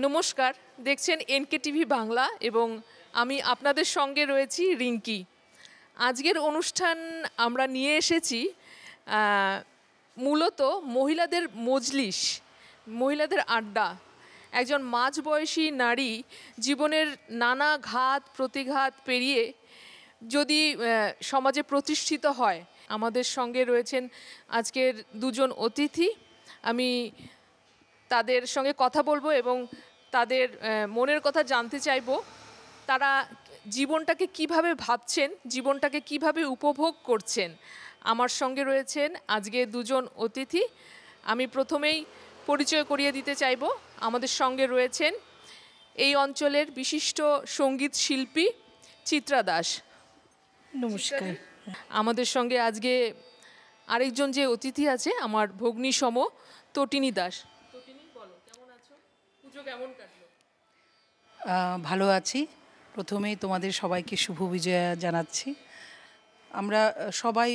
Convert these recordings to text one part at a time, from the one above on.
নমস্কার, দেখছেন NK TV Bangla এবং আমি আপনাদের সঙ্গে রয়েছি রিঙ্কি। আজকের অনুষ্ঠান আমরা নিয়ে এসেছি মূলত মহিলাদের মজলিস, মহিলাদের আড্ডা। একজন মাঝবয়সী নারী জীবনের নানা ঘাত প্রতিঘাত পেরিয়ে যদি সমাজে প্রতিষ্ঠিত হয়। আমাদের সঙ্গে রয়েছেন আজকের দুজন অতিথি। আমি তাদের সঙ্গে কথা বলবো এবং তাদের মনের কথা জানতে চাইব। তারা জীবনটাকে কিভাবে ভাবছেন, জীবনটাকে কিভাবে উপভোগ করছেন। আমার সঙ্গে রয়েছেন আজকে দুজন অতিথি। আমি প্রথমেই পরিচয় করিয়ে দিতে চাইব। আমাদের সঙ্গে রয়েছেন এই অঞ্চলের বিশিষ্ট সঙ্গীত শিল্পী চিত্রা দাস। নমস্কার। আমাদের সঙ্গে আজকে আরেকজন যে অতিথি আছে আমার ভগ্নী সম তটিনী দাস। তটিনী, বলো কেমন আছো? পুজো কেমন কাটলো? ভালো আছি। প্রথমেই তোমাদের সবাইকে শুভ বিজয়া জানাচ্ছি। আমরা সবাই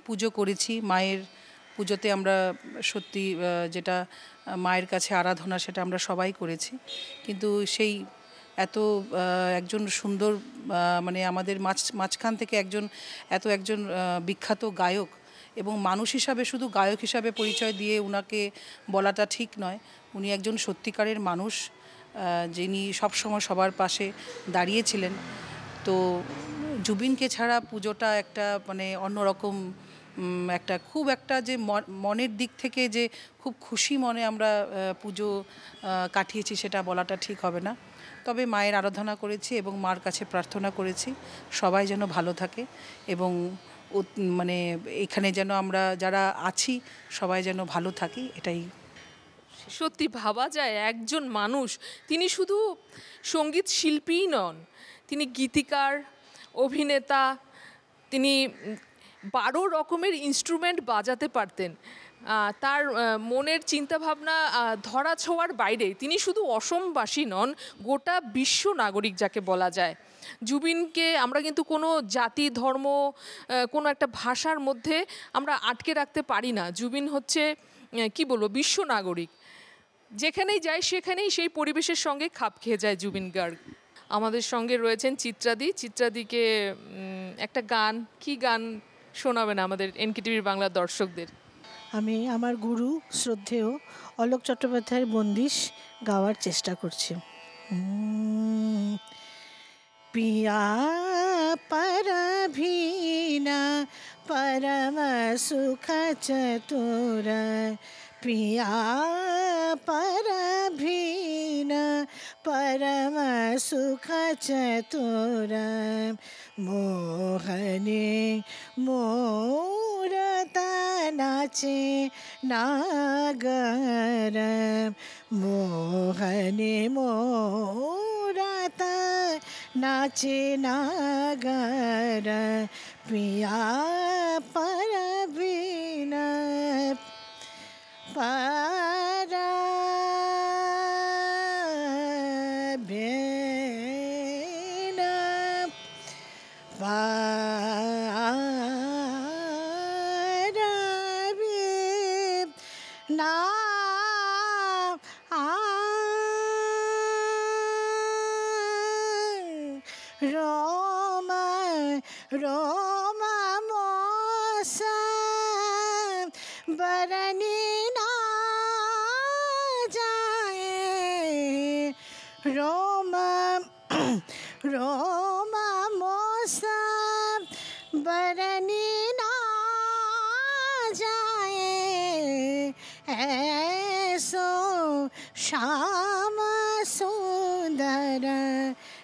পুজো করেছি। মায়ের পুজোতে আমরা সত্যি যেটা মায়ের কাছে আরাধনা সেটা আমরা সবাই করেছি, কিন্তু সেই এত একজন সুন্দর মানে আমাদের মাঝখান থেকে একজন বিখ্যাত গায়ক এবং মানুষ হিসাবে, শুধু গায়ক হিসাবে পরিচয় দিয়ে উনাকে বলাটা ঠিক নয়। উনি একজন সত্যিকারের মানুষ, যিনি সবসময় সবার পাশে দাঁড়িয়েছিলেন। তো জুবিনকে ছাড়া পুজোটা একটা মানে অন্যরকম খুব একটা যে মনের দিক থেকে যে খুব খুশি মনে আমরা পুজো কাটিয়েছি সেটা বলাটা ঠিক হবে না। তবে মায়ের আরাধনা করেছি এবং মার কাছে প্রার্থনা করেছি সবাই যেন ভালো থাকে এবং মানে এখানে যেন আমরা যারা আছি সবাই যেন ভালো থাকি, এটাই। সত্যি ভাবা যায় একজন মানুষ, তিনি শুধু সঙ্গীত শিল্পীই নন, তিনি গীতিকার, অভিনেতা। তিনি 12 রকমের ইনস্ট্রুমেন্ট বাজাতে পারতেন। তার মনের চিন্তাভাবনা ধরা ছোঁয়ার বাইরে। তিনি শুধু অসমবাসী নন, গোটা বিশ্ব নাগরিক যাকে বলা যায়। জুবিনকে আমরা কিন্তু কোনো জাতি, ধর্ম, কোনো একটা ভাষার মধ্যে আমরা আটকে রাখতে পারি না। জুবিন হচ্ছে কি বলবো, বিশ্ব নাগরিক। যেখানেই যায় সেখানেই সেই পরিবেশের সঙ্গে খাপ খেয়ে যায় জুবিন গার্গ। আমাদের সঙ্গে রয়েছেন চিত্রাদি। চিত্রাদিকে একটা গান, কি গান শোনাবেন আমাদের এনকে টিভির বাংলার দর্শকদের? আমি আমার গুরু শ্রদ্ধেয় অলোক চট্টোপাধ্যায়ের বন্দিশ গাওয়ার চেষ্টা করছি। পিয়া পরভীনা পরম সুখ চতুর, পিয়া পরভীনা পরম সুখ চতুর, মোহনে মোরত নাচে নাগর, মোহনে মোরত নাচে নাগর, পিয়া পরবীনা পরবীনা পরবীনা রোম রোম মোস বরনি না যায়, রোম রোম মোস বরনি না যায়, ऐसो श्याम सुंदर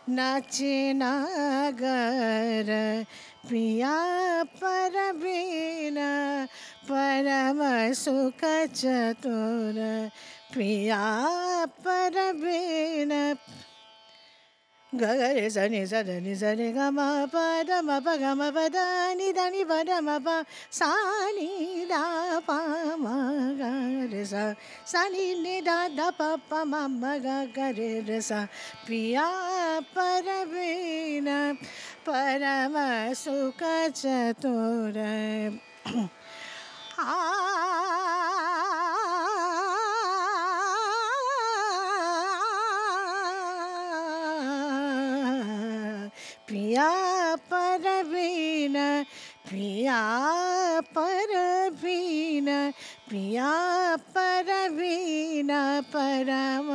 नाचे नागर, पिया परवीना परम सुख चतुर, पिया परवीना गगरे सनि सनि सनि ग म प द म प ग म प द नि द नि प द म प सा नि द प म ग रे सा सा नि नि द द प प म म ग ग रे रे सा, पिया परवीना परम सुख चतुर। पिया परवीन पिया परवीन पिया परवीन परम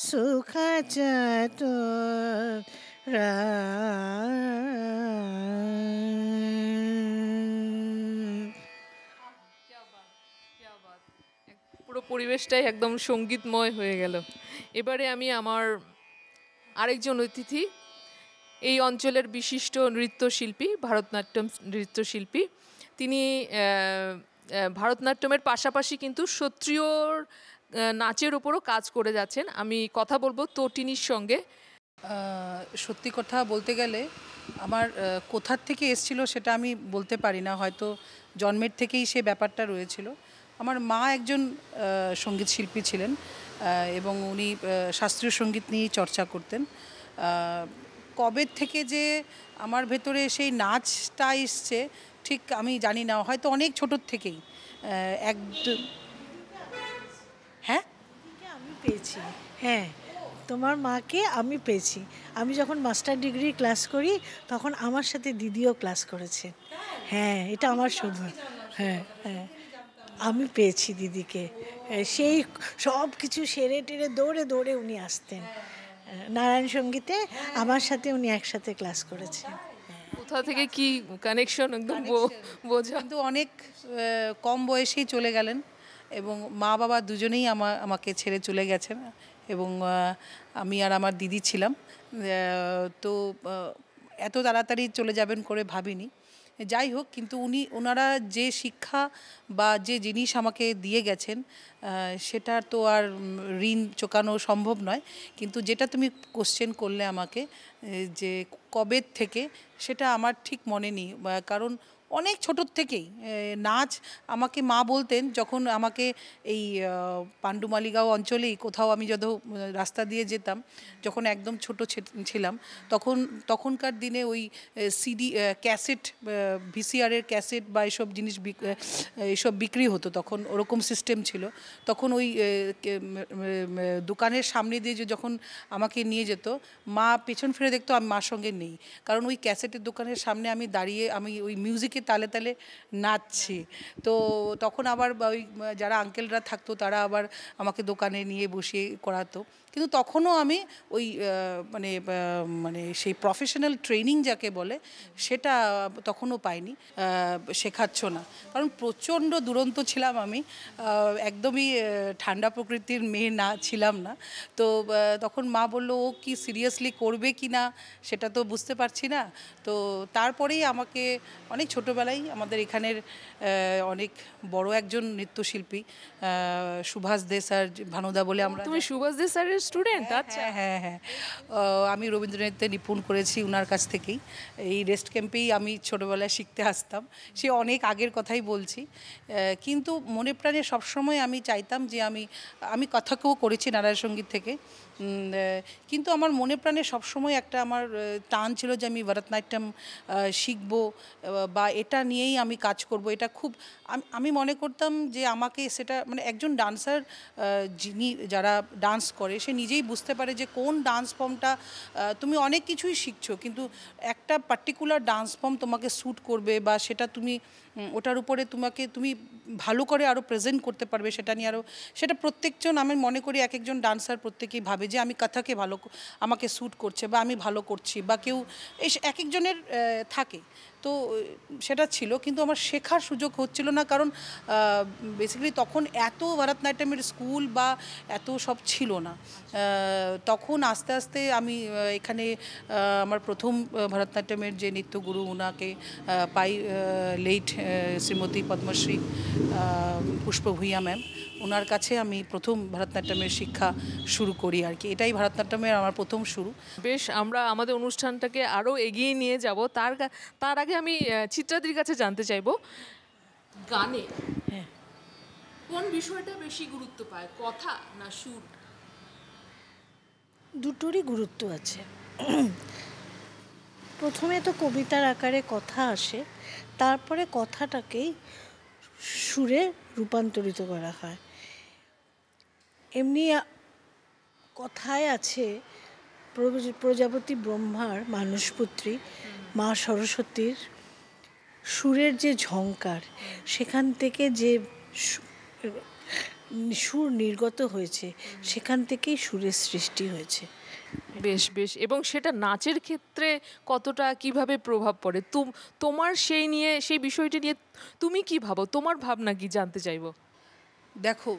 सुख चतुर পুরো পরিবেশটাই একদম সঙ্গীতময় হয়ে গেল। এবারে আমি আমার আরেকজন অতিথি, এই অঞ্চলের বিশিষ্ট নৃত্যশিল্পী, ভারতনাট্যম নৃত্যশিল্পী। তিনি ভারতনাট্যমের পাশাপাশি কিন্তু সত্রিয়র নাচের ওপরও কাজ করে যাচ্ছেন। আমি কথা বলবো তটিনীর সঙ্গে। সত্যি কথা বলতে গেলে আমার কোথার থেকে এসছিল সেটা আমি বলতে পারি না, হয়তো জন্মের থেকেই সে ব্যাপারটা রয়েছিল। আমার মা একজন সঙ্গীত শিল্পী ছিলেন এবং উনি শাস্ত্রীয় সঙ্গীত নিয়েই চর্চা করতেন। কবে থেকে যে আমার ভেতরে সেই নাচটা এসছে ঠিক আমি জানি না, হয়তো অনেক ছোটোর থেকেই হ্যাঁ আমি পেয়েছি। হ্যাঁ, তোমার মাকে আমি পেয়েছি। আমি যখন মাস্টার ডিগ্রি ক্লাস করি তখন আমার সাথে দিদিও ক্লাস করেছে। হ্যাঁ, এটা আমার সৌভাগ্য। হ্যাঁ হ্যাঁ, আমি পেয়েছি দিদিকে। সেই সব কিছু সেরে টেরে দৌড়ে দৌড়ে উনি আসতেন নারায়ণ সঙ্গীতে। আমার সাথে উনি একসাথে ক্লাস করেছেন। কোথা থেকে কি কানেকশন একদম বোঝা। কিন্তু অনেক কম বয়সেই চলে গেলেন এবং মা বাবা দুজনেই আমাকে ছেড়ে চলে গেছেন এবং আমি আর আমার দিদি ছিলাম। তো এত তাড়াতাড়ি চলে যাবেন করে ভাবিনি। যাই হোক, কিন্তু ওনারা যে শিক্ষা বা যে জিনিস আমাকে দিয়ে গেছেন সেটা তো আর ঋণ চোকানো সম্ভব নয়। কিন্তু যেটা তুমি কোশ্চেন করলে আমাকে যে কবে থেকে, সেটা আমার ঠিক মনে নেই, কারণ অনেক ছোটোর থেকেই নাচ আমাকে মা বলতেন। যখন আমাকে এই পাণ্ডুমালিগাঁও অঞ্চলেই কোথাও আমি যত রাস্তা দিয়ে যেতাম, যখন একদম ছোটো ছিলাম, তখনকার দিনে ওই সিডি ক্যাসেট, ভিসিআরের ক্যাসেট বা এসব জিনিস এসব বিক্রি হতো, তখন ওরকম সিস্টেম ছিল। তখন ওই দোকানের সামনে দিয়ে যখন আমাকে নিয়ে যেত, মা পেছন ফিরে দেখতো আমি মার সঙ্গে নেই, কারণ ওই ক্যাসেটের দোকানের সামনে আমি দাঁড়িয়ে আমি ওই মিউজিকের তালে তালে নাচছি। তো তখন আবার ওই যারা আঙ্কেলরা থাকতো তারা আবার আমাকে দোকানে নিয়ে বসিয়ে করাতো। কিন্তু তখনও আমি ওই মানে সেই প্রফেশনাল ট্রেনিং যাকে বলে সেটা তখনও পাইনি। শেখাচ্ছ না, কারণ প্রচণ্ড দুরন্ত ছিলাম আমি, একদমই ঠান্ডা প্রকৃতির মেয়ে না ছিলাম না। তো তখন মা বললো ও কি সিরিয়াসলি করবে কি না সেটা তো বুঝতে পারছি না। তো তারপরেই আমাকে অনেক ছোটোবেলায় আমাদের এখানের অনেক বড় একজন নৃত্যশিল্পী সুভাষ দে স্যার, ভানুদা বলে আমরা। তুমি সুভাষ দে স্যারের স্টুডেন্ট? আচ্ছা। হ্যাঁ হ্যাঁ, আমি রবীন্দ্রনাথে নিপুণ করেছি ওনার কাছ থেকেই। এই রেস্ট ক্যাম্পেই আমি ছোটোবেলায় শিখতে আসতাম, সে অনেক আগের কথাই বলছি। কিন্তু মনে প্রাণে সবসময় আমি চাইতাম যে আমি কথাকেও করেছি নারায়ণ সঙ্গীত থেকে, কিন্তু আমার মনে প্রাণে সবসময় একটা আমার টান ছিল যে আমি ভরতনাট্যম শিখবো বা এটা নিয়েই আমি কাজ করব। এটা খুব আমি মনে করতাম যে আমাকে সেটা মানে একজন ডান্সার যিনি যারা ডান্স করে সে নিজেই বুঝতে পারে যে কোন ডান্স ফর্মটা তুমি অনেক কিছুই শিখছো, কিন্তু একটা পার্টিকুলার ডান্স ফর্ম তোমাকে স্যুট করবে বা সেটা তুমি ওটার উপরে তুমি ভালো করে আরও প্রেজেন্ট করতে পারবে, সেটা নিয়ে আরও সেটা প্রত্যেকজন আমি মনে করি এক একজন ডান্সার প্রত্যেকেই ভাবে যে আমি কথাকে ভালো আমাকে স্যুট করছে বা আমি ভালো করছি, বা কেউ এক একজনের থাকে। তো সেটা ছিল, কিন্তু আমার শেখার সুযোগ হচ্ছিল না, কারণ বেসিক্যালি তখন এত ভরতনাট্যমের স্কুল বা এত সব ছিল না। তখন আস্তে আস্তে আমি এখানে আমার প্রথম ভরতনাট্যমের যে নৃত্যগুরু ওনাকে পাই, লেট শ্রীমতী পদ্মশ্রী পুষ্প ভূঁইয়া ম্যাম, ওনার কাছে আমি প্রথম ভরতনাট্যমের শিক্ষা শুরু করি আর কি। এটাই ভরতনাট্যমের আমার প্রথম শুরু। বেশ, আমরা আমাদের অনুষ্ঠানটাকে আরও এগিয়ে নিয়ে যাব। তার আগে আমি চিত্রাদির কাছে জানতে চাইবো, গানে কোন বিষয়টা বেশি গুরুত্ব পায়, কথা না সুর? দুটোরই গুরুত্ব আছে। প্রথমে তো কবিতার আকারে কথা আসে, তারপরে কথাটাকেই সুরে রূপান্তরিত করা হয়। এমনি কথায় আছে প্রজাপতি ব্রহ্মার মানসপুত্রী মা সরস্বতীর সুরের যে ঝংকার, সেখান থেকে যে সুর নির্গত হয়েছে, সেখান থেকেই সুরের সৃষ্টি হয়েছে। বেশ বেশ, এবং সেটা নাচের ক্ষেত্রে কতটা কিভাবে প্রভাব পড়ে তোমার সেই বিষয়টি নিয়ে তুমি কি ভাবো, তোমার ভাবনা কি জানতে চাইবো। দেখো,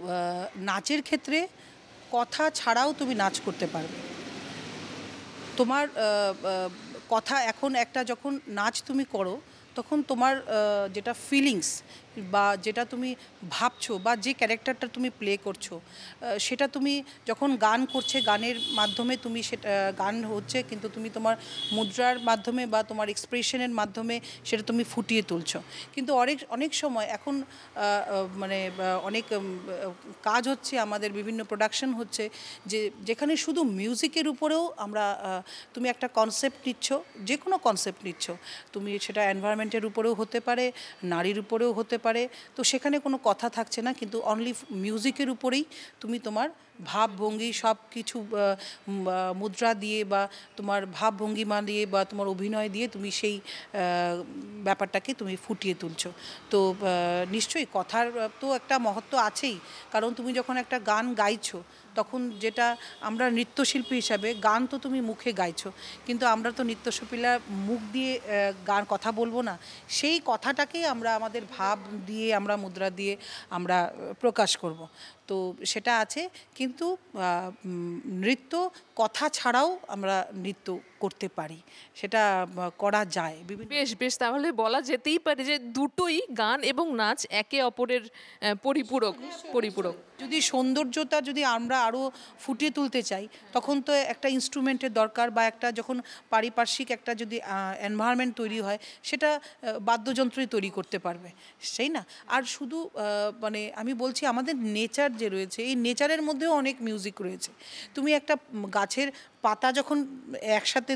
নাচের ক্ষেত্রে কথা ছাড়াও তুমি নাচ করতে পারবে। তোমার কথা এখন একটা যখন নাচ তুমি করো, তখন তোমার যেটা ফিলিংস বা যেটা তুমি ভাবছো বা যে ক্যারেক্টারটা তুমি প্লে করছো, সেটা তুমি যখন গান করছে, গানের মাধ্যমে তুমি সেটা গান হচ্ছে, কিন্তু তুমি তোমার মুদ্রার মাধ্যমে বা তোমার এক্সপ্রেশনের মাধ্যমে সেটা তুমি ফুটিয়ে তুলছো। কিন্তু অনেক সময় এখন মানে অনেক কাজ হচ্ছে, আমাদের বিভিন্ন প্রোডাকশন হচ্ছে, যেখানে শুধু মিউজিকের উপরেও আমরা তুমি একটা কনসেপ্ট নিচ্ছ, যে কোনো কনসেপ্ট নিচ্ছ, তুমি সেটা এনভায়রনমেন্টের উপরেও হতে পারে, নারীর উপরেও হতে পারে, তো সেখানে কোনো কথা থাকছে না, কিন্তু অনলি মিউজিকের উপরেই তুমি তোমার ভাবভঙ্গি সব কিছু মুদ্রা দিয়ে বা তোমার ভাবভঙ্গিমা দিয়ে বা তোমার অভিনয় দিয়ে তুমি সেই ব্যাপারটাকে তুমি ফুটিয়ে তুলছো। তো নিশ্চয়ই কথার তো একটা মহত্ব আছেই, কারণ তুমি যখন একটা গান গাইছো, তখন যেটা আমরা নৃত্যশিল্পী হিসাবে, গান তো তুমি মুখে গাইছো, কিন্তু আমরা তো নৃত্যশিল্পীরা মুখ দিয়ে গান কথা বলবো না, সেই কথাটাকেই আমরা আমাদের ভাব দিয়ে, আমরা মুদ্রা দিয়ে আমরা প্রকাশ করব। তো সেটা আছে, কিন্তু নৃত্য কথা ছাড়াও আমরা নৃত্য করতে পারি, সেটা করা যায় বিভিন্ন। বেশ বেশ, তাহলে বলা যেতেই পারে যে দুটোই, গান এবং নাচ, একে অপরের পরিপূরক। যদি সৌন্দর্যতা যদি আমরা আরও ফুটিয়ে তুলতে চাই, তখন তো একটা ইনস্ট্রুমেন্টের দরকার, বা একটা যখন পারিপার্শ্বিক একটা যদি এনভায়রনমেন্ট তৈরি হয়, সেটা বাদ্যযন্ত্রই তৈরি করতে পারবে, সেই না? আর শুধু মানে আমি বলছি, আমাদের নেচার যে রয়েছে, এই নেচারের মধ্যেও অনেক মিউজিক রয়েছে। তুমি একটা গাছের পাতা যখন একসাথে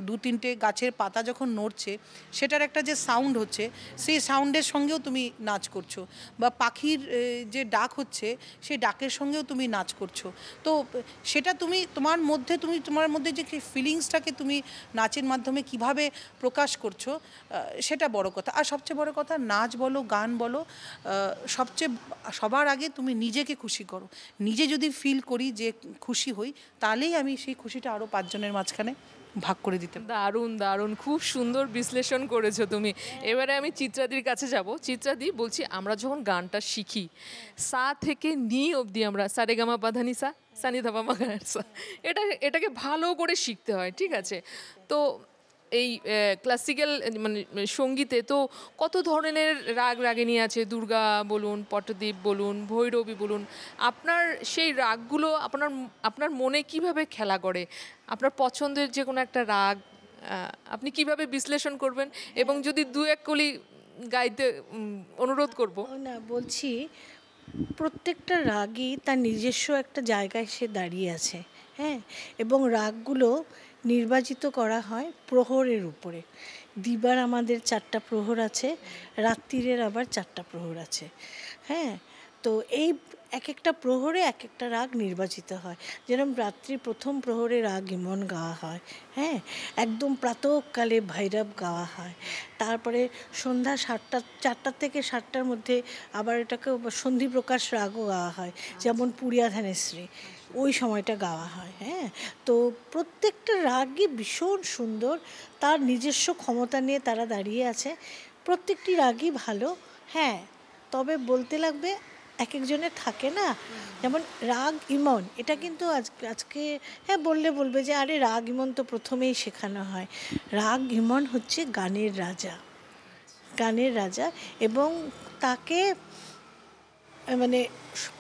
দু তিনটে গাছের পাতা যখন নড়ছে, সেটার একটা যে সাউন্ড হচ্ছে, সেই সাউন্ডের সঙ্গেও তুমি নাচ করছো, বা পাখির যে ডাক হচ্ছে, সেই ডাকের সঙ্গেও তুমি নাচ করছো। তো সেটা তুমি তোমার মধ্যে যে ফিলিংসটাকে তুমি নাচের মাধ্যমে কিভাবে প্রকাশ করছো, সেটা বড় কথা। আর সবচেয়ে বড় কথা, নাচ বলো, গান বলো, সবার আগে তুমি নিজেকে খুশি করো। নিজে যদি ফিল করি যে খুশি হই, তাহলেই আমি সেই খুশিটা আরও পাঁচজনের মাঝখানে ভাগ করে দিতে পারি। দারুণ দারুণ, খুব সুন্দর বিশ্লেষণ করেছো তুমি। এবারে আমি চিত্রাদির কাছে যাব। চিত্রাদি, বলছি, আমরা যখন গানটা শিখি, সা থেকে নি অবধি আমরা সারেগামা পাধানি সা, সানি ধাপা মাগার সা, এটাকে ভালো করে শিখতে হয়, ঠিক আছে? তো এই ক্লাসিক্যাল মানে সঙ্গীতে তো কত ধরনের রাগিনী আছে, দুর্গা বলুন, পটদ্বীপ বলুন, ভৈরবী বলুন। আপনার সেই রাগগুলো আপনার মনে কিভাবে খেলা করে? আপনার পছন্দের যে কোনো একটা রাগ আপনি কিভাবে বিশ্লেষণ করবেন? এবং যদি দু এক কলি গাইতে অনুরোধ করব। না, বলছি, প্রত্যেকটা রাগই তার নিজস্ব একটা জায়গায় সে দাঁড়িয়ে আছে, হ্যাঁ। এবং রাগগুলো নির্বাচিত করা হয় প্রহরের উপরে। দিবার আমাদের 4টা প্রহর আছে, রাত্রিরের আবার 4টা প্রহর আছে, হ্যাঁ। তো এই এক একটা প্রহরে এক একটা রাগ নির্বাচিত হয়। যেরকম রাত্রির প্রথম প্রহরে রাগ ইমন গাওয়া হয়, হ্যাঁ। একদম প্রাতঃকালে ভৈরব গাওয়া হয়। তারপরে সন্ধ্যা 4টা থেকে 7টার মধ্যে আবার এটাকে সন্ধিপ্রকাশ রাগও গাওয়া হয়, যেমন পুরিয়া ধানেশ্রী, ওই সময়টা গাওয়া হয়, হ্যাঁ। তো প্রত্যেকটা রাগই ভীষণ সুন্দর, তার নিজস্ব ক্ষমতা নিয়ে তারা দাঁড়িয়ে আছে। প্রত্যেকটি রাগই ভালো, হ্যাঁ। তবে বলতে লাগবে, এক একজনের থাকে না, যেমন রাগ ইমন, এটা কিন্তু আজকে হ্যাঁ বলবে যে আরে রাগ ইমন তো প্রথমেই শেখানো হয়। রাগ ইমন হচ্ছে গানের রাজা, এবং তাকে মানে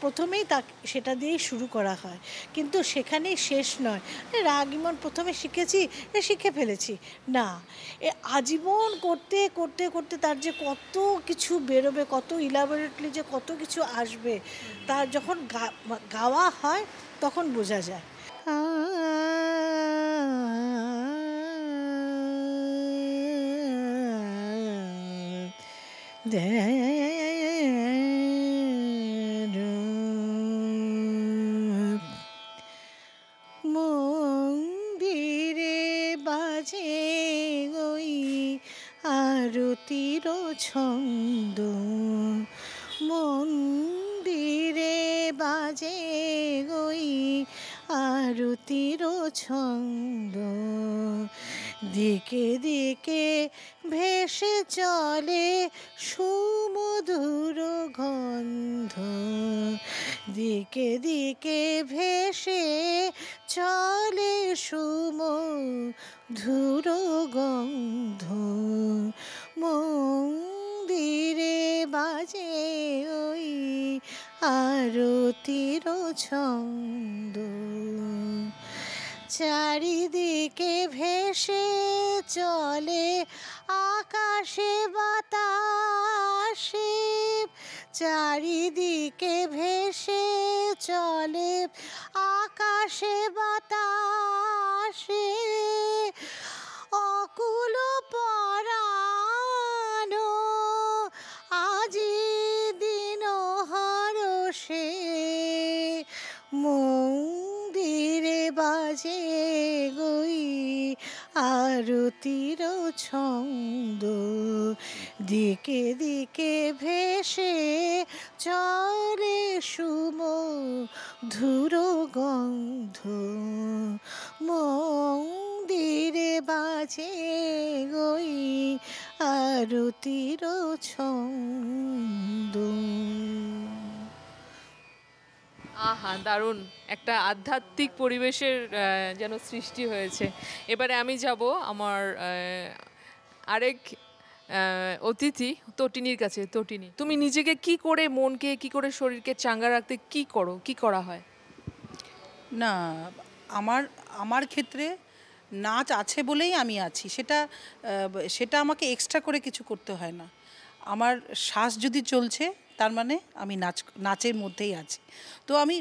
প্রথমেই সেটা দিয়েই শুরু করা হয়, কিন্তু সেখানেই শেষ নয়। রাগ ইমন প্রথমে শিখে ফেলেছি না, আজীবন করতে করতে করতে তার যে কত কিছু বেরোবে, কত ইলাবোরেটলি যে কত কিছু আসবে, তার যখন গাওয়া হয় তখন বোঝা যায়। মন্দির বাজে ওই আরতির ছন্দ, মন্দিরে বাজে ওই আরতির ছন্দ, দিকে দিকে ভেসে চলে সুমধুর গন্ধ, দিকে দিকে ভেসে চলে সুমধুর গন্ধ, মন্দিরে বাজে ওই আরতির ছন্দ, চারিদিকে ভেসে চলে আকাশে বাতাসে, চারিদিকে ভেসে চলে আকাশে বাতাসে, অকুল পরানো আজি দিন হরষে, মন্দিরে বাজে গই আরতির ছন্দ, দিকে দিকে ভেসে চলে সুমধুর গন্ধ, মন্দিরে বাজে গই আরতির ছন্দ। আহা, দারুণ একটা আধ্যাত্মিক পরিবেশের যেন সৃষ্টি হয়েছে। এবারে আমি যাব আমার আরেক অতিথি তটিনীর কাছে। তটিনী, তুমি নিজেকে কি করে, মনকে কি করে, শরীরকে চাঙ্গা রাখতে কি করো, কি করা হয়? না, আমার ক্ষেত্রে নাচ আছে বলেই আমি আছি, সেটা আমাকে এক্সট্রা করে কিছু করতে হয় না। আমার শ্বাস যদি চলছে তার মানে আমি নাচের মধ্যেই আছি। তো আমি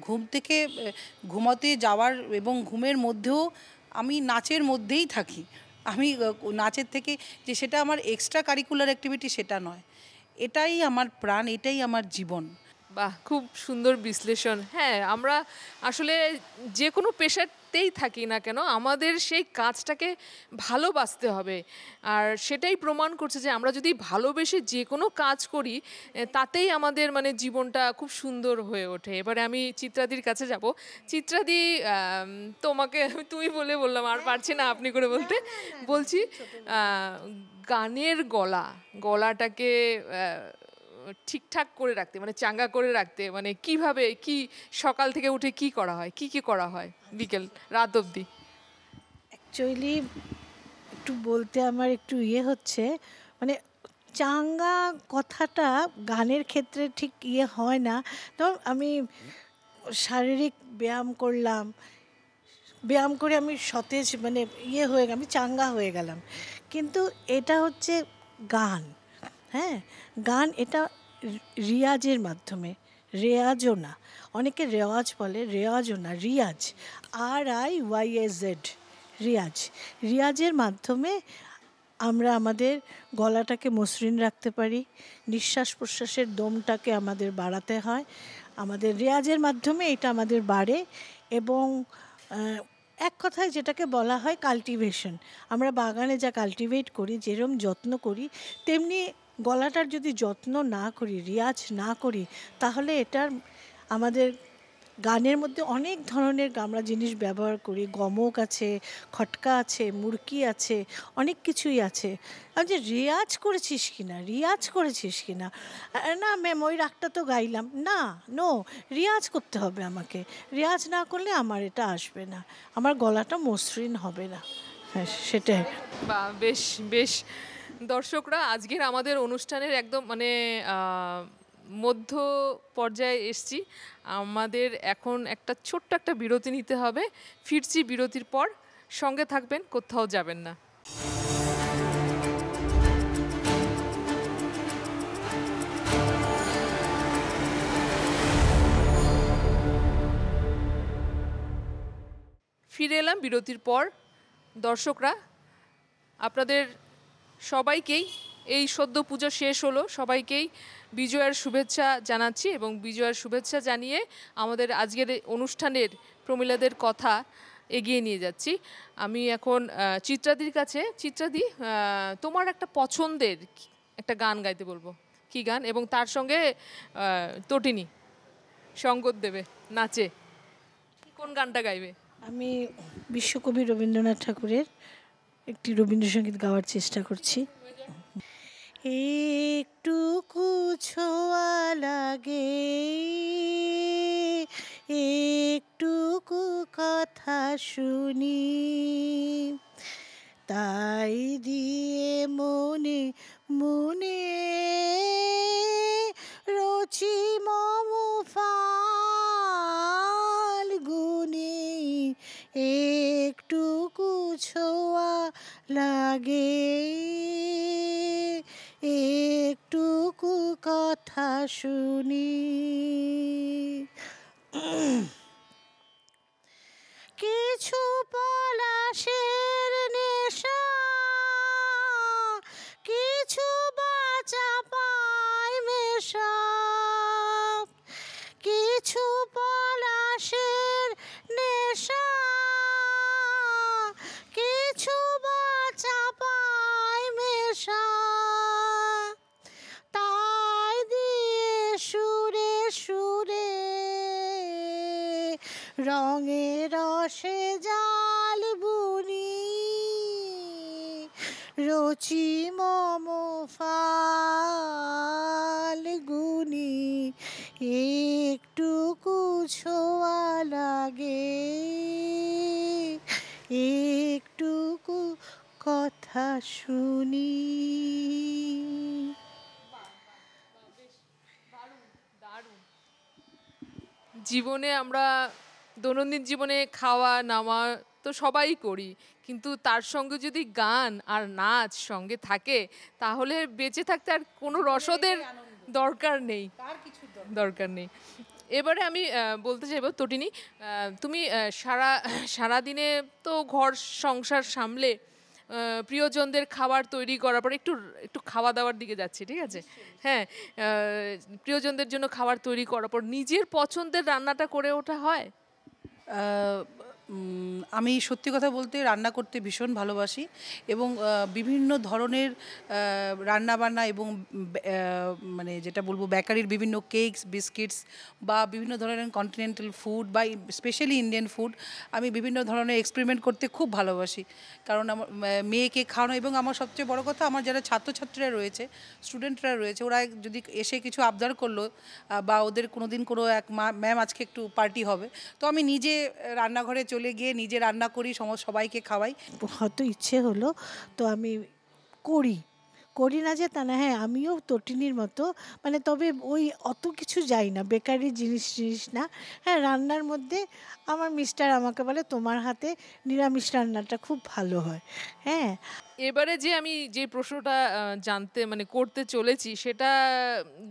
ঘুম থেকে ঘুমাতে যাওয়ার এবং ঘুমের মধ্যেও আমি নাচের মধ্যেই থাকি। আমি নাচের থেকে যে সেটা আমার এক্সট্রা কারিকুলার অ্যাক্টিভিটি সেটা নয়, এটাই আমার প্রাণ, এটাই আমার জীবন। বাহ, খুব সুন্দর বিশ্লেষণ। হ্যাঁ, আমরা আসলে যে কোনো পেশাতেই থাকি না কেন, আমাদের সেই কাজটাকে ভালোবাসতে হবে। আর সেটাই প্রমাণ করছে যে আমরা যদি ভালোবেসে যে কোনো কাজ করি, তাতেই আমাদের মানে জীবনটা খুব সুন্দর হয়ে ওঠে। এবারে আমি চিত্রাদির কাছে যাব। চিত্রাদি, তোমাকে তুমি বললাম, আর পারছি না আপনি করে বলতে। বলছি, গানের গলাটাকে ঠিকঠাক করে রাখতে, মানে চাঙ্গা করে রাখতে, মানে কিভাবে, কি সকাল থেকে উঠে কি করা হয়, কি করা হয় বিকেল রাত অবধি? অ্যাকচুয়ালি একটু বলতে আমার একটু হচ্ছে, মানে চাঙ্গা কথাটা গানের ক্ষেত্রে ঠিক হয় না। তো আমি শারীরিক ব্যায়াম করলাম, ব্যায়াম করে আমি সতেজ, মানে হয়ে গেলাম, আমি চাঙ্গা হয়ে গেলাম। কিন্তু এটা হচ্ছে গান, হ্যাঁ, গান এটা রিয়াজের মাধ্যমে, রেয়াজও না, অনেকে রেওয়াজ বলে, রেওয়াজও না, রিয়াজ, RIYAZ, রিয়াজ। রিয়াজের মাধ্যমে আমরা আমাদের গলাটাকে মসৃণ রাখতে পারি, নিঃশ্বাস প্রশ্বাসের দমটাকে আমাদের বাড়াতে হয়, আমাদের রেয়াজের মাধ্যমে এটা আমাদের বাড়ে। এবং এক কথায় যেটাকে বলা হয় কাল্টিভেশন, আমরা বাগানে যা কাল্টিভেট করি, যেরকম যত্ন করি, তেমনি গলাটার যদি যত্ন না করি, রিয়াজ না করি, তাহলে এটার আমাদের গানের মধ্যে অনেক ধরনের আমরা জিনিস ব্যবহার করি, গমক আছে, খটকা আছে, মুরকি আছে, অনেক কিছুই আছে। আমি যে রিয়াজ করেছিস কি না, না ম্যাম ওই রাগটা তো গাইলাম না, রিয়াজ করতে হবে আমাকে, রিয়াজ না করলে আমার এটা আসবে না, আমার গলাটা মসৃণ হবে না। হ্যাঁ, সেটাই। বা বেশ বেশ। দর্শকরা, আজকের আমাদের অনুষ্ঠানের একদম মানে মধ্য পর্যায়ে এসছি। আমাদের এখন একটা ছোট্ট একটা বিরতি নিতে হবে। ফিরছি বিরতির পর, সঙ্গে থাকবেন, কোথাও যাবেন না। ফিরে এলাম বিরতির পর। দর্শকরা, আপনাদের সবাইকেই, এই সদ্য পুজো শেষ হলো, সবাইকেই বিজয়ার শুভেচ্ছা জানাচ্ছি। এবং বিজয়ার শুভেচ্ছা জানিয়ে আমাদের আজকের অনুষ্ঠানের প্রমীলাদের কথা এগিয়ে নিয়ে যাচ্ছি। আমি এখন চিত্রাদির কাছে। চিত্রাদি, তোমার একটা পছন্দের একটা গান গাইতে বলবো। কি গান? এবং তার সঙ্গে তটিনী সঙ্গত দেবে নাচে। কোন গানটা গাইবে? আমি বিশ্বকবি রবীন্দ্রনাথ ঠাকুরের একটি রবীন্দ্রসঙ্গীত গাওয়ার চেষ্টা করছি। একটুকু ছোঁয়া লাগে, একটুকু কথা শুনি, তাই দিয়ে মনে মনে রচি মম ফাল্গুনি। একটুকু ছোঁয়া লাগে, একটুকু কথা শুনি, কিছু পলাশের নেশা, কিছু বাঁচা পায় মেশা, কিছু পলাশের নেশা, কিছু বাঁচা পায় মেশা, তাই দিয়ে সুরে সুরে রঙে রসে জাল বুনি, রচি মম ফাল্গুনি। একটুকু ছোঁয়া লাগে, একটুকু কথা শুনি। জীবনে আমরা দৈনন্দিন জীবনে খাওয়া নামা তো সবাই করি, কিন্তু তার সঙ্গে যদি গান আর নাচ সঙ্গে থাকে তাহলে বেঁচে থাকতে আর কোনো রসদের দরকার নেই, দরকার নেই। এবারে আমি বলতে চাইবো তটিনী, তুমি সারাদিনে তো ঘর সংসার সামলে প্রিয়জনদের খাবার তৈরি করার পর একটু একটু খাওয়া দাওয়ার দিকে যাচ্ছি, ঠিক আছে? হ্যাঁ, প্রিয়জনদের জন্য খাবার তৈরি করার পর নিজের পছন্দের রান্নাটা করে ওঠা হয়? আমি সত্যি কথা বলতে রান্না করতে ভীষণ ভালোবাসি এবং বিভিন্ন ধরনের রান্নাবান্না এবং মানে যেটা বলবো বেকারির বিভিন্ন কেকস বিস্কিটস বা বিভিন্ন ধরনের কন্টিনেন্টাল ফুড বা স্পেশালি ইন্ডিয়ান ফুড আমি বিভিন্ন ধরনের এক্সপেরিমেন্ট করতে খুব ভালোবাসি। কারণ আমার মেয়েকে খাওয়ানো এবং আমার সবচেয়ে বড় কথা আমার যারা ছাত্রছাত্রীরা রয়েছে, স্টুডেন্টরা রয়েছে, ওরা যদি এসে কিছু আবদার করলো বা ওদের কোনো দিন কোনো এক ম্যাম আজকে একটু পার্টি হবে, তো আমি নিজে রান্নাঘরে চলে গিয়ে নিজে রান্না করি, সবাইকে খাওয়াই। হয়তো ইচ্ছে হলো তো আমি করি, করি না যে তা না। হ্যাঁ, আমিও তটিনীর মতো, মানে তবে ওই অত কিছু যাই না, বেকারি জিনিস না। হ্যাঁ, রান্নার মধ্যে আমার মিস্টার আমাকে বলে তোমার হাতে নিরামিষ রান্নাটা খুব ভালো হয়। হ্যাঁ, এবারে যে আমি যে প্রশ্নটা জানতে মানে করতে চলেছি সেটা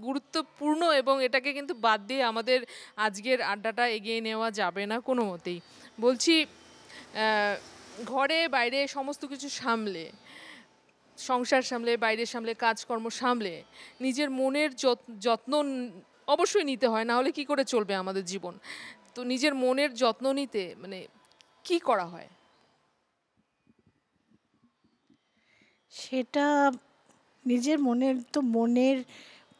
গুরুত্বপূর্ণ এবং এটাকে কিন্তু বাদ দিয়ে আমাদের আজকের আড্ডাটা এগিয়ে নেওয়া যাবে না কোনো মতেই। বলছি, ঘরে বাইরে সমস্ত কিছু সামলে, সংসার সামলে, বাইরে সামলে, কাজকর্ম সামলে নিজের মনের যত্ন অবশ্যই নিতে হয়, না হলে কি করে চলবে আমাদের জীবন? তো নিজের মনের যত্ন নিতে মানে কি করা হয়? সেটা নিজের মনের তো মনের,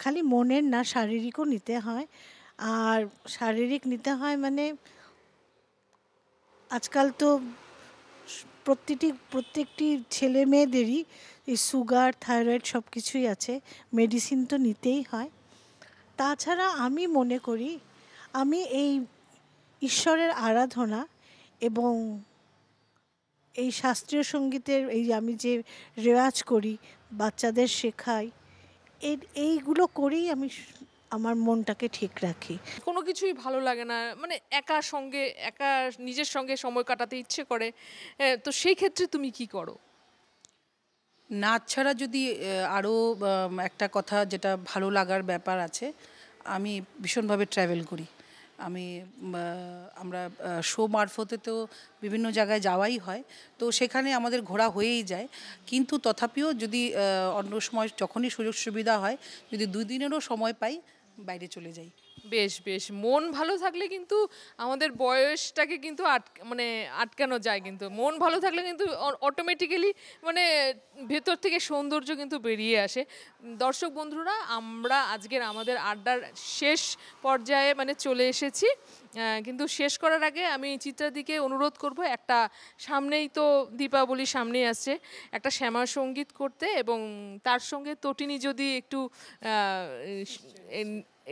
খালি মনের না, শারীরিকও নিতে হয়। আর শারীরিক নিতে হয় মানে আজকাল তো প্রত্যেকটি ছেলে মেয়েদেরই এই সুগার থাইরয়েড সব কিছুই আছে, মেডিসিন তো নিতেই হয়। তাছাড়া আমি মনে করি আমি এই ঈশ্বরের আরাধনা এবং এই শাস্ত্রীয় সঙ্গীতের এই আমি যে রেওয়াজ করি, বাচ্চাদের শেখাই, এইগুলো করেই আমি আমার মনটাকে ঠিক রাখি। কোনো কিছুই ভালো লাগে না, মানে একা নিজের সঙ্গে সময় কাটাতে ইচ্ছে করে, তো সেই ক্ষেত্রে তুমি কি করো? নাচ ছাড়া যদি আরও একটা কথা যেটা ভালো লাগার ব্যাপার আছে, আমি ভীষণভাবে ট্র্যাভেল করি। আমরা শো মারফতে তো বিভিন্ন জায়গায় যাওয়াই হয়, তো সেখানে আমাদের ঘোরা হয়েই যায়। কিন্তু তথাপিও যদি অন্য সময় যখনই সুযোগ সুবিধা হয়, যদি 2 দিনেরও সময় পাই বাইরে চলে যাই। বেশ বেশ, মন ভালো থাকলে কিন্তু আমাদের বয়সটাকে কিন্তু মানে আটকানো যায়, কিন্তু মন ভালো থাকলে কিন্তু অটোমেটিক্যালি মানে ভেতর থেকে সৌন্দর্য কিন্তু বেরিয়ে আসে। দর্শক বন্ধুরা, আমরা আজকের আমাদের আড্ডার শেষ পর্যায়ে মানে চলে এসেছি, কিন্তু শেষ করার আগে আমি চিত্রাদিকে অনুরোধ করব, একটা সামনেই তো দীপাবলি সামনেই আসছে, একটা শ্যামা সঙ্গীত করতে, এবং তার সঙ্গে তটিনী যদি একটু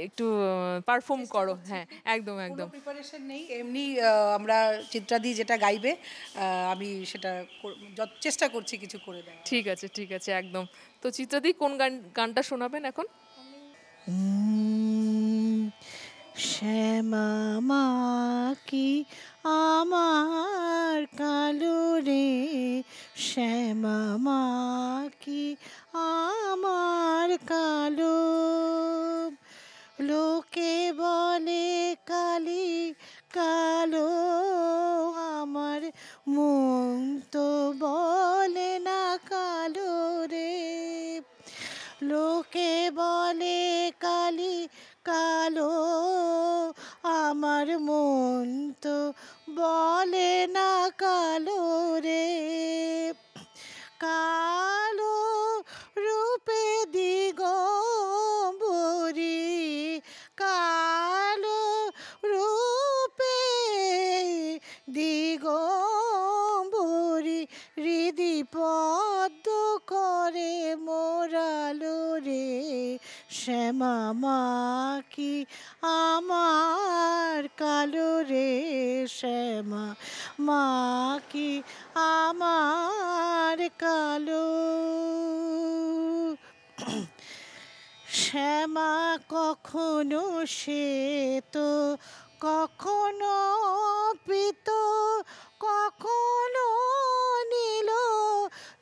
একটু পারফর্ম করো। হ্যাঁ, একদম একদম। প্রিপারেশন নেই, এমনি আমরা চিত্রাদি যেটা গাইবে আমি সেটা চেষ্টা করছি কিছু করে দেওয়া। ঠিক আছে ঠিক আছে, একদম। তো চিত্রাদি কোন গানটা শোনাবেন এখন? শ্যামা মা কি আমার কালো রে, শ্যামা মা কি আমার কালো, লোকে বলে কালি কালো, আমার মন তো বলে না কালো রে, লোকে বলে কালি কালো, আমার মন তো বলে না কালো রে, কালো রূপে দিগম্বরী, কালো রূপে দিগম্বরী, হৃদি পদ্ম করে মোরালো রে, শ্যামা মা কি আমার কালো রে, শ্যামা মা কি আমার কালো, শ্যামা কখনো শ্বেত, কখনো পীত, কখনো নীল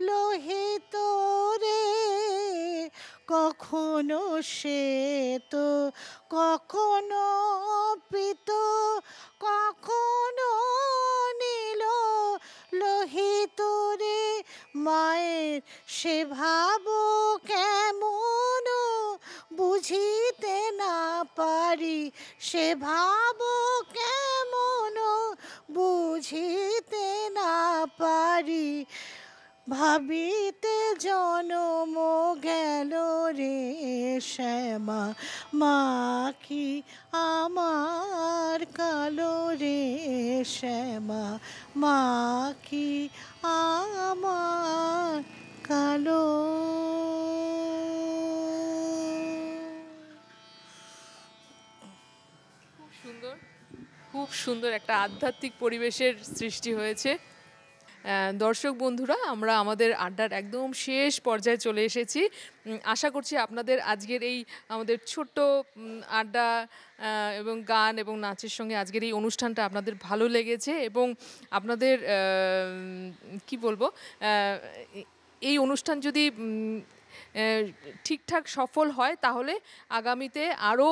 লোহিত রে, কখনো শ্বেত, কখনো পীত, কখনো নীল লোহিত রে, মায়ের সে ভাব কেমন বুঝিতে না পারি, সে ভাব কেমন বুঝিতে না পারি, ভাবিতে জনম গেল রে, শ্যামা মা কি আমার কালো রে, শ্যামা মা কি আমার কালো। খুব সুন্দর, খুব সুন্দর একটা আধ্যাত্মিক পরিবেশের সৃষ্টি হয়েছে। দর্শক বন্ধুরা, আমরা আমাদের আড্ডার একদম শেষ পর্যায়ে চলে এসেছি। আশা করছি আপনাদের আজকের এই আমাদের ছোট্ট আড্ডা এবং গান এবং নাচের সঙ্গে আজকের এই অনুষ্ঠানটা আপনাদের ভালো লেগেছে, এবং আপনাদের কি বলবো, এই অনুষ্ঠান যদি ঠিকঠাক সফল হয় তাহলে আগামীতে আরও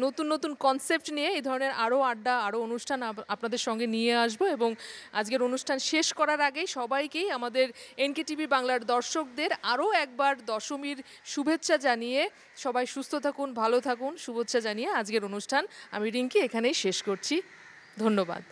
নতুন নতুন কনসেপ্ট নিয়ে এই ধরনের আরও আড্ডা, আরও অনুষ্ঠান আপনাদের সঙ্গে নিয়ে আসব। এবং আজকের অনুষ্ঠান শেষ করার আগেই সবাইকেই, আমাদের এনকেটিভি বাংলার দর্শকদের আরও একবার দশমীর শুভেচ্ছা জানিয়ে, সবাই সুস্থ থাকুন, ভালো থাকুন, শুভেচ্ছা জানিয়ে আজকের অনুষ্ঠান আমি রিঙ্কি এখানেই শেষ করছি। ধন্যবাদ।